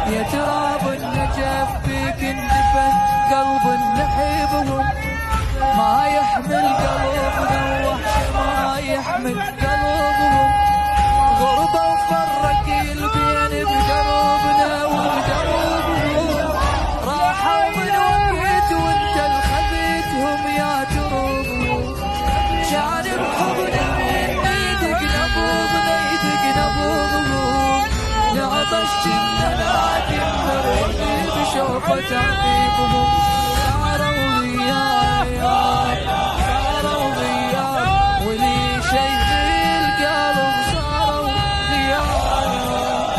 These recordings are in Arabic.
يا تراب النجف فيك اندفن قلب نحبهم، ما يحمل قلوبنا وحش ما يحمل قلوبهم، غربة وفرق البين بدروبنا وبدروبهم، راحوا من وقت وانت الخذيتهم يا دروبهم، شان بحبنا من يدق نبوغنا يدق نبوغهم، نعطش جنة لكن نرضي بشوفة عقيبهم، صاروا غياب صاروا غياب ولي شي في القلب صاروا غياب،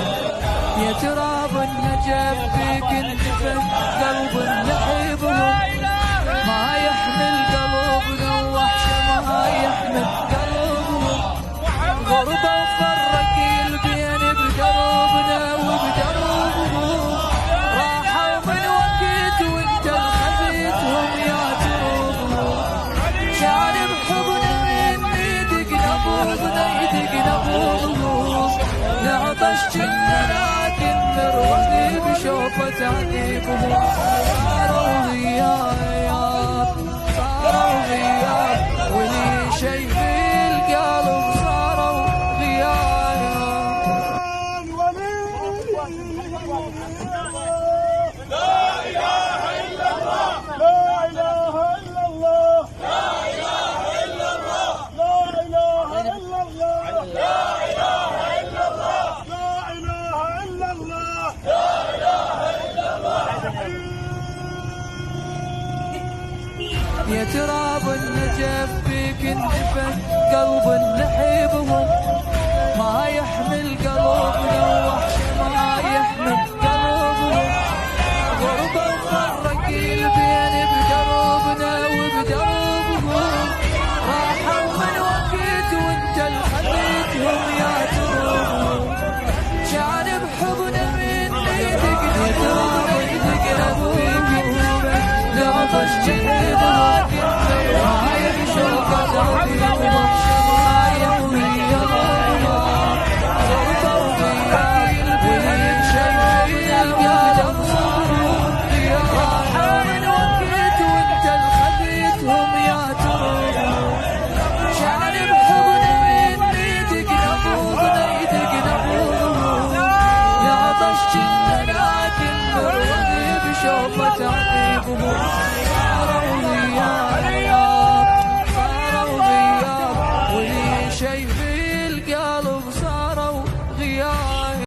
يا تراب النجف فيك اندفن قلب نحبهم، ما يحمل قلوبنا وحش ما يحمل قلوبهم، غربة وفرق البين بدروبنا وبدروبهم، راحوا من وقت وانت الخذيتهم يا دروبهم، شان بحبنا من يدق نبوغنا يدق نبوغهم، نعطش جنة لكن نرضي بشوفة عقيبهم، صاروا غياب صاروا غياب ولي شي في القلب صاروا غياب. لا إله إلا الله لا إله إلا الله لا إله إلا الله لا إله إلا الله لا إله إلا الله لا إله إلا الله لا إله إلا الله. يا تراب النجف فيك اندفن قلب نحبهم، ما يحمل قلوبنا وحش ما يحمل قلوبهم، غربة وفرق البين بدروبنا وبدروبهم، راحوا من وقت وانت الخذيتهم يا دروبهم، شان بحضن من يدق نبوغنا يدق نبوغهم، نعطش جنة